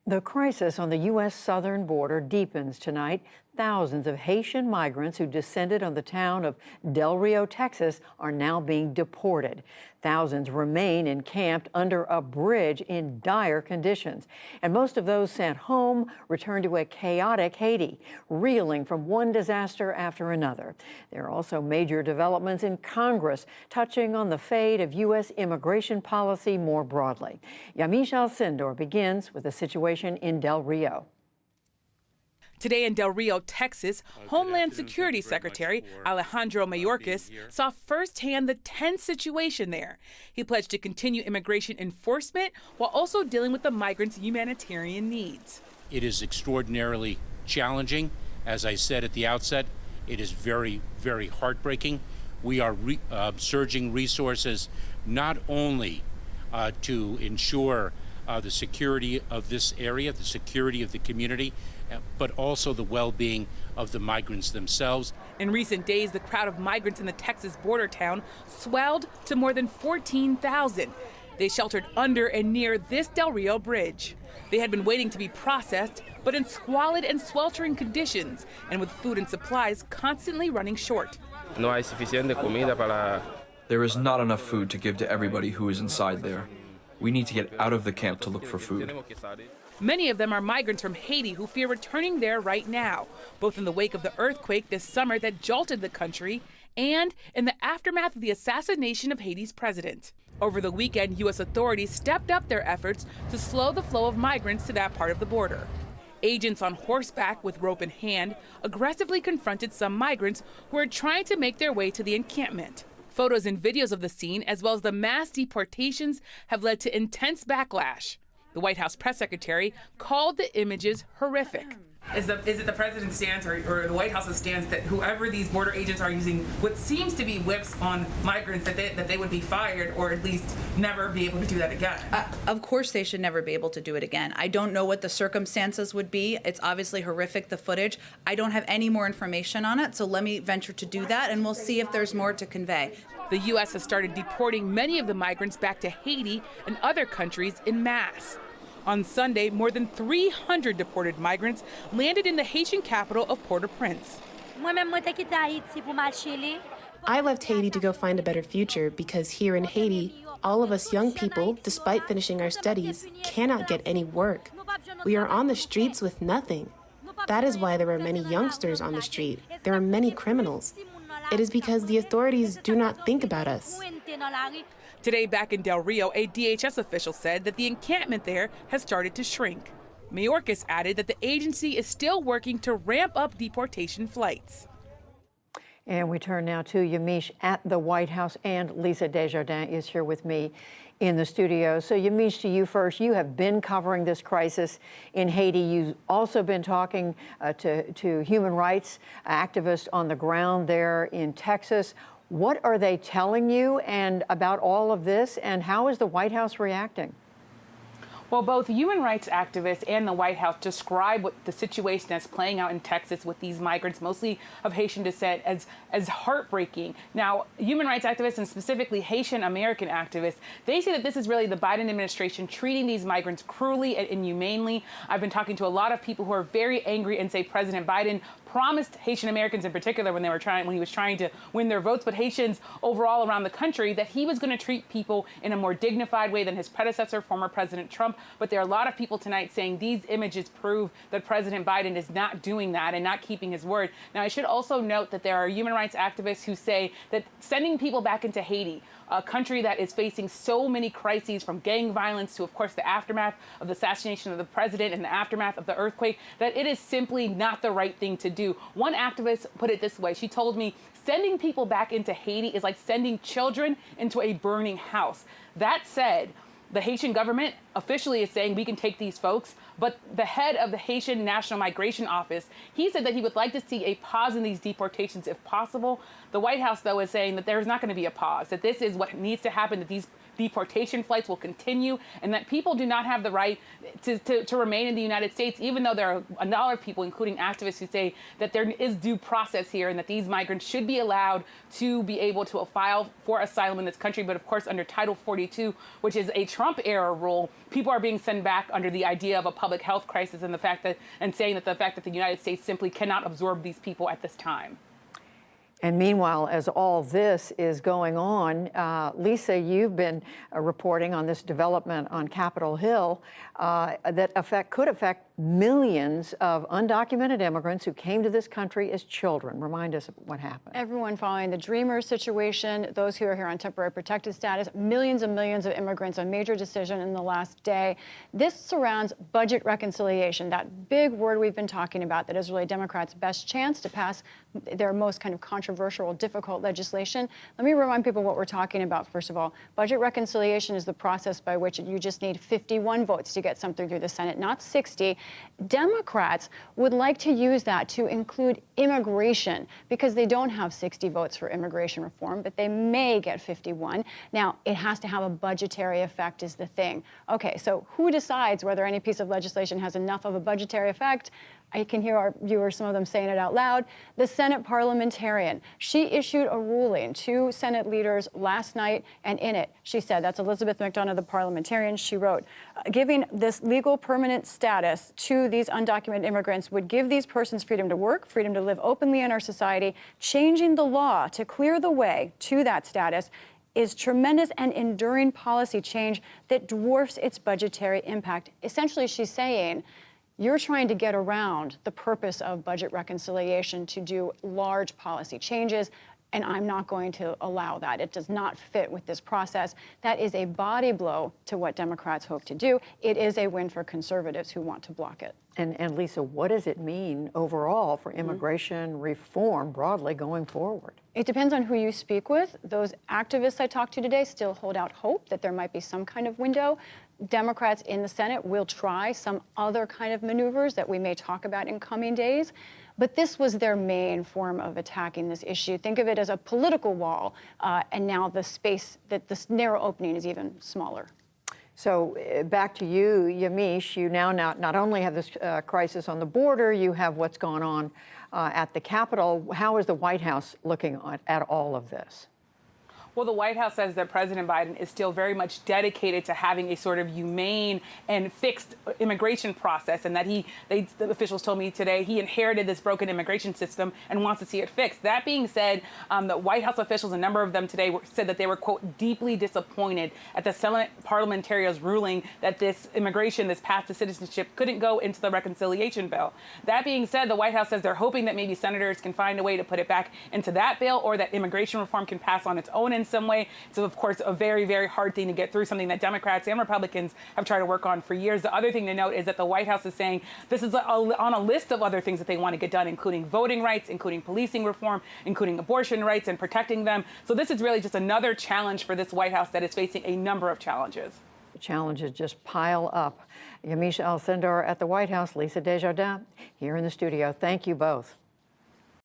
The crisis on the U.S. southern border deepens tonight. Thousands of Haitian migrants who descended on the town of Del Rio, Texas, are now being deported. Thousands remain encamped under a bridge in dire conditions. And most of those sent home return to a chaotic Haiti, reeling from one disaster after another. There are also major developments in Congress touching on the fate of U.S. immigration policy more broadly. Yamiche Alcindor begins with the situation in Del Rio. Today in Del Rio, Texas, Homeland Security Secretary Alejandro Mayorkas saw firsthand the tense situation there. He pledged to continue immigration enforcement while also dealing with the migrants' humanitarian needs. It is extraordinarily challenging. As I said at the outset, it is very, very heartbreaking. We are surging resources not only to ensure the security of this area, the security of the community, but also the well-being of the migrants themselves. In recent days, the crowd of migrants in the Texas border town swelled to more than 14,000. They sheltered under and near this Del Rio bridge. They had been waiting to be processed, but in squalid and sweltering conditions, and with food and supplies constantly running short. No hay suficiente comida para... There is not enough food to give to everybody who is inside there. We need to get out of the camp to look for food. Many of them are migrants from Haiti who fear returning there right now, both in the wake of the earthquake this summer that jolted the country and in the aftermath of the assassination of Haiti's president. Over the weekend, U.S. authorities stepped up their efforts to slow the flow of migrants to that part of the border. Agents on horseback with rope in hand aggressively confronted some migrants who were trying to make their way to the encampment. Photos and videos of the scene, as well as the mass deportations, have led to intense backlash. The White House press secretary called the images horrific. Is it the president's stance or the White House's stance that whoever these border agents are using what seems to be whips on migrants, that they would be fired or at least never be able to do that again? Of course they should never be able to do it again. I don't know what the circumstances would be. It's obviously horrific, the footage. I don't have any more information on it, so let me venture to do that, and we'll see if there's more to convey. The U.S. has started deporting many of the migrants back to Haiti and other countries en masse. On Sunday, more than 300 deported migrants landed in the Haitian capital of Port-au-Prince. I left Haiti to go find a better future because here in Haiti, all of us young people, despite finishing our studies, cannot get any work. We are on the streets with nothing. That is why there are many youngsters on the street. There are many criminals. It is because the authorities do not think about us. Today, back in Del Rio, a DHS official said that the encampment there has started to shrink. Mayorkas added that the agency is still working to ramp up deportation flights. And we turn now to Yamiche at the White House, and Lisa Desjardins is here with me in the studio. So Yamiche, to you first. You have been covering this crisis in Haiti. You've also been talking to human rights activists on the ground there in Texas. What are they telling you and about all of this, and how is the White House reacting? Well, both human rights activists and the White House describe what the situation that's playing out in Texas with these migrants, mostly of Haitian descent, as heartbreaking. Now, human rights activists and specifically Haitian American activists, they say that this is really the Biden administration treating these migrants cruelly and inhumanely. I've been talking to a lot of people who are very angry and say President Biden promised Haitian Americans in particular when he was trying to win their votes, but Haitians overall around the country, that he was going to treat people in a more dignified way than his predecessor, former President Trump. But there are a lot of people tonight saying these images prove that President Biden is not doing that and not keeping his word. Now, I should also note that there are human rights activists who say that sending people back into Haiti, a country that is facing so many crises, from gang violence to, of course, the aftermath of the assassination of the president and the aftermath of the earthquake, that it is simply not the right thing to do. One activist put it this way. She told me, sending people back into Haiti is like sending children into a burning house. That said, the Haitian government officially is saying we can take these folks, but the head of the Haitian National Migration Office, he said that he would like to see a pause in these deportations if possible. The White House, though, is saying that there's not going to be a pause, that this is what needs to happen, that these deportation flights will continue, and that people do not have the right to remain in the United States, even though there are a lot of people, including activists, who say that there is due process here and that these migrants should be allowed to be able to file for asylum in this country. But of course, under Title 42, which is a Trump-era rule, people are being sent back under the idea of a public health crisis and saying that the fact that the United States simply cannot absorb these people at this time. And meanwhile, as all this is going on, Lisa, you've been reporting on this development on Capitol Hill that could affect millions of undocumented immigrants who came to this country as children. Remind us of what happened. Everyone following the Dreamers situation, those who are here on temporary protected status, millions and millions of immigrants, a major decision in the last day. This surrounds budget reconciliation, that big word we've been talking about that is really Democrats' best chance to pass their most kind of controversial, difficult legislation. Let me remind people what we're talking about, first of all. Budget reconciliation is the process by which you just need 51 votes to get something through the Senate, not 60. Democrats would like to use that to include immigration because they don't have 60 votes for immigration reform, but they may get 51. Now, it has to have a budgetary effect is the thing. Okay, so who decides whether any piece of legislation has enough of a budgetary effect? I can hear our viewers, some of them saying it out loud. The Senate parliamentarian, she issued a ruling to Senate leaders last night, and in it, she said, that's Elizabeth McDonough, the parliamentarian, she wrote, giving this legal permanent status to these undocumented immigrants would give these persons freedom to work, freedom to live openly in our society. Changing the law to clear the way to that status is tremendous and enduring policy change that dwarfs its budgetary impact. Essentially, she's saying, you're trying to get around the purpose of budget reconciliation to do large policy changes, and I'm not going to allow that. It does not fit with this process. That is a body blow to what Democrats hope to do. It is a win for conservatives who want to block it. And Lisa, what does it mean overall for immigration reform broadly going forward? It depends on who you speak with. Those activists I talked to today still hold out hope that there might be some kind of window. Democrats in the Senate will try some other kind of maneuvers that we may talk about in coming days. But this was their main form of attacking this issue. Think of it as a political wall, and now the space, that this narrow opening is even smaller. So back to you, Yamiche, you now not only have this crisis on the border, you have what's gone on at the Capitol. How is the White House looking at all of this? Well, the White House says that President Biden is still very much dedicated to having a sort of humane and fixed immigration process, and that the officials told me today he inherited this broken immigration system and wants to see it fixed. That being said, the White House officials, a number of them today, said that they were, quote, deeply disappointed at the Senate parliamentarians' ruling that this immigration, this path to citizenship, couldn't go into the reconciliation bill. That being said, the White House says they're hoping that maybe senators can find a way to put it back into that bill, or that immigration reform can pass on its own in some way. It's, of course, a very, very hard thing to get through, something that Democrats and Republicans have tried to work on for years. The other thing to note is that the White House is saying this is on a list of other things that they want to get done, including voting rights, including policing reform, including abortion rights and protecting them. So this is really just another challenge for this White House that is facing a number of challenges. The challenges just pile up. Yamiche Alcindor at the White House, Lisa Desjardins here in the studio. Thank you both.